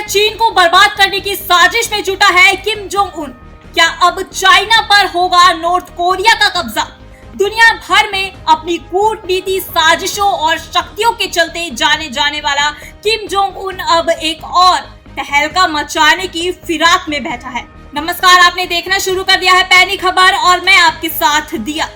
चीन को बर्बाद करने की साजिश में जुटा है किम जोंग उन। क्या अब चाइना पर होगा नॉर्थ कोरिया का कब्जा? दुनिया भर में अपनी कूटनीति, साजिशों और शक्तियों के चलते जाने जाने वाला किम जोंग उन अब एक और तहलका मचाने की फिराक में बैठा है। नमस्कार, आपने देखना शुरू कर दिया है पैनी खबर और मैं आपके साथ दिया।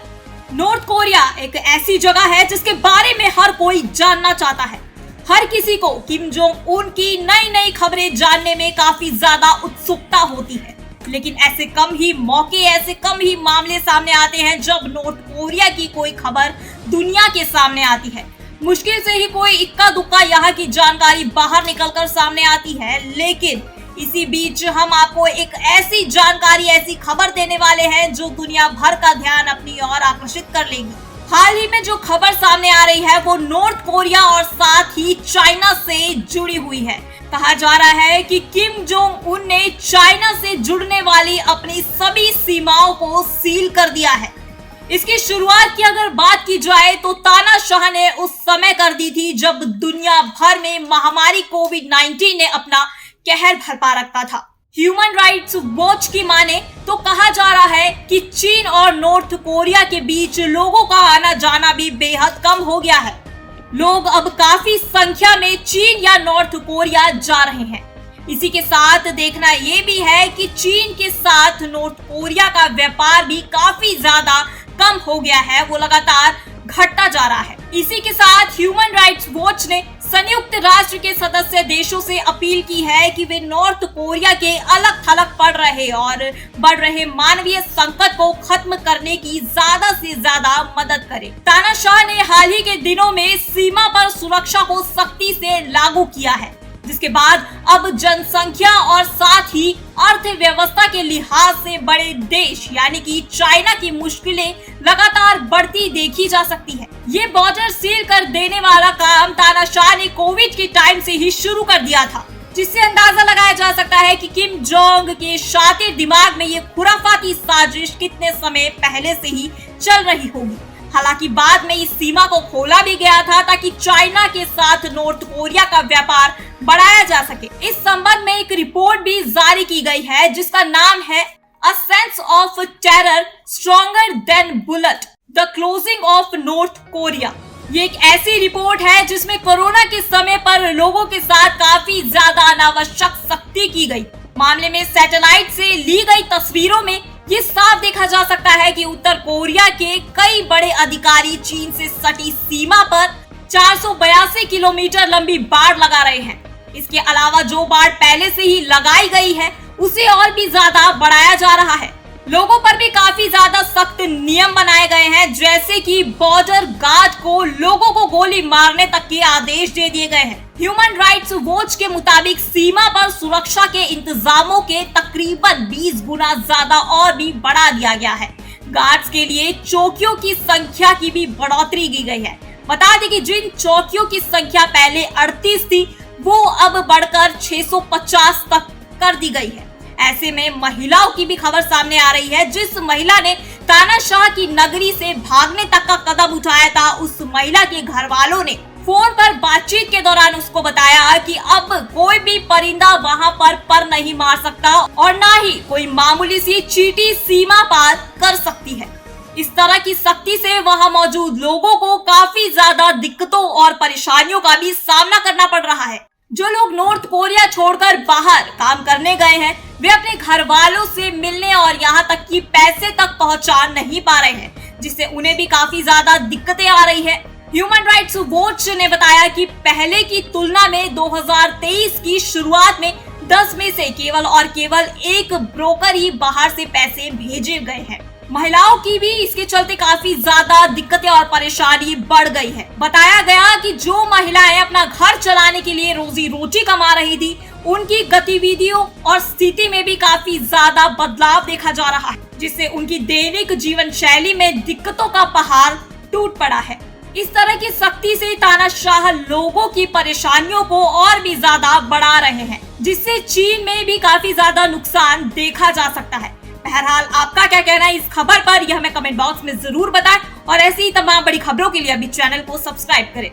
नॉर्थ कोरिया एक ऐसी जगह है जिसके बारे में हर कोई जानना चाहता है। हर किसी को किम जोंग उन की नई नई खबरें जानने में काफी ज्यादा उत्सुकता होती है, लेकिन ऐसे कम ही मामले सामने आते हैं जब नॉर्थ कोरिया की कोई खबर दुनिया के सामने आती है। मुश्किल से ही कोई इक्का दुक्का यहाँ की जानकारी बाहर निकलकर सामने आती है, लेकिन इसी बीच हम आपको एक ऐसी जानकारी, ऐसी खबर देने वाले हैं जो दुनिया भर का ध्यान अपनी ओर आकर्षित कर लेगी। हाल ही में जो खबर सामने आ रही है वो नॉर्थ कोरिया और साथ ही चाइना से जुड़ी हुई है। कहा जा रहा है कि किम जोंग उन ने चाइना से जुड़ने वाली अपनी सभी सीमाओं को सील कर दिया है। इसकी शुरुआत की अगर बात की जाए तो तानाशाह ने उस समय कर दी थी जब दुनिया भर में महामारी कोविड-19 ने अपना कहर बरपा रखा था। ह्यूमन राइट्स वॉच की माने तो कहा जा रहा है कि चीन और नॉर्थ कोरिया के बीच लोगों का आना जाना भी बेहद कम हो गया है। लोग अब काफी संख्या में चीन या नॉर्थ कोरिया जा रहे हैं। इसी के साथ देखना ये भी है कि चीन के साथ नॉर्थ कोरिया का व्यापार भी काफी ज्यादा कम हो गया है, वो लगातार घटता जा रहा है। इसी के साथ ह्यूमन राइट्स वॉच ने संयुक्त राष्ट्र के सदस्य देशों से अपील की है कि वे नॉर्थ कोरिया के अलग थलग पड़ रहे और बढ़ रहे मानवीय संकट को खत्म करने की ज्यादा से ज्यादा मदद करें। तानाशाह ने हाल ही के दिनों में सीमा पर सुरक्षा को सख्ती से लागू किया है, जिसके बाद अब जनसंख्या और साथ ही अर्थव्यवस्था के लिहाज से बड़े देश यानी कि चाइना की मुश्किलें लगातार बढ़ती देखी जा सकती है। ये बॉर्डर सील कर देने वाला काम तानाशाह ने कोविड के टाइम से ही शुरू कर दिया था, जिससे अंदाजा लगाया जा सकता है कि किम जोंग के शातिर दिमाग में ये खुराफाती साजिश कितने समय पहले से ही चल रही होगी। हालांकि बाद में इस सीमा को खोला भी गया था ताकि चाइना के साथ नॉर्थ कोरिया का व्यापार बढ़ाया जा सके। इस संबंध में एक रिपोर्ट भी जारी की गई है जिसका नाम है a sense of terror stronger than bullet, the closing of north Korea. ये एक ऐसी रिपोर्ट है जिसमें कोरोना के समय पर लोगों के साथ काफी ज्यादा अनावश्यक सख्ती की गई। मामले में सैटेलाइट से ली गई तस्वीरों में ये साफ देखा जा सकता है कि उत्तर कोरिया के कई बड़े अधिकारी चीन से सटी सीमा पर 482 किलोमीटर लंबी बाड़ लगा रहे हैं। इसके अलावा जो बाड़ पहले से ही लगाई गई है उसे और भी ज्यादा बढ़ाया जा रहा है। लोगों पर भी काफी ज्यादा सख्त नियम बनाए गए हैं, जैसे कि बॉर्डर गार्ड को लोगों को गोली मारने तक के आदेश दे दिए गए हैं। ह्यूमन राइट्स वॉच के मुताबिक सीमा पर सुरक्षा के इंतजामों के तकरीबन 20 गुना ज्यादा और भी बढ़ा दिया गया है। गार्ड्स के लिए चौकियों की संख्या की भी बढ़ोतरी की गई है। बता दें कि जिन चौकियों की संख्या पहले 38 थी वो अब बढ़कर 650 तक कर दी गई है। ऐसे में महिलाओं की भी खबर सामने आ रही है। जिस महिला ने तानाशाह की नगरी से भागने तक का कदम उठाया था, उस महिला के घर वालों ने फोन पर बातचीत के दौरान उसको बताया कि अब कोई भी परिंदा वहां पर नहीं मार सकता और ना ही कोई मामूली सी चींटी सीमा पार कर सकती है। इस तरह की सख्ती से वहां मौजूद लोगों को काफी ज्यादा दिक्कतों और परेशानियों का भी सामना करना पड़ रहा है। जो लोग नॉर्थ कोरिया छोड़कर बाहर काम करने गए हैं वे अपने घर वालों से मिलने और यहाँ तक कि पैसे तक पहुँचा नहीं पा रहे हैं, जिससे उन्हें भी काफी ज्यादा दिक्कतें आ रही है। ह्यूमन राइट्स वॉच ने बताया कि पहले की तुलना में 2023 की शुरुआत में 10 में से केवल एक ब्रोकर ही बाहर से पैसे भेजे गए हैं। महिलाओं की भी इसके चलते काफी ज्यादा दिक्कतें और परेशानी बढ़ गई है। बताया गया कि जो महिलाएं अपना घर चलाने के लिए रोजी रोटी कमा रही थी, उनकी गतिविधियों और स्थिति में भी काफी ज्यादा बदलाव देखा जा रहा है, जिससे उनकी दैनिक जीवन शैली में दिक्कतों का पहाड़ टूट पड़ा है। इस तरह की सख्ती से तानाशाह लोगों की परेशानियों को और भी ज्यादा बढ़ा रहे हैं, जिससे चीन में भी काफी ज्यादा नुकसान देखा जा सकता है। बहरहाल आपका क्या कहना है इस खबर पर, यह हमें कमेंट बॉक्स में जरूर बताएं और ऐसी ही तमाम बड़ी खबरों के लिए अभी चैनल को सब्सक्राइब करें।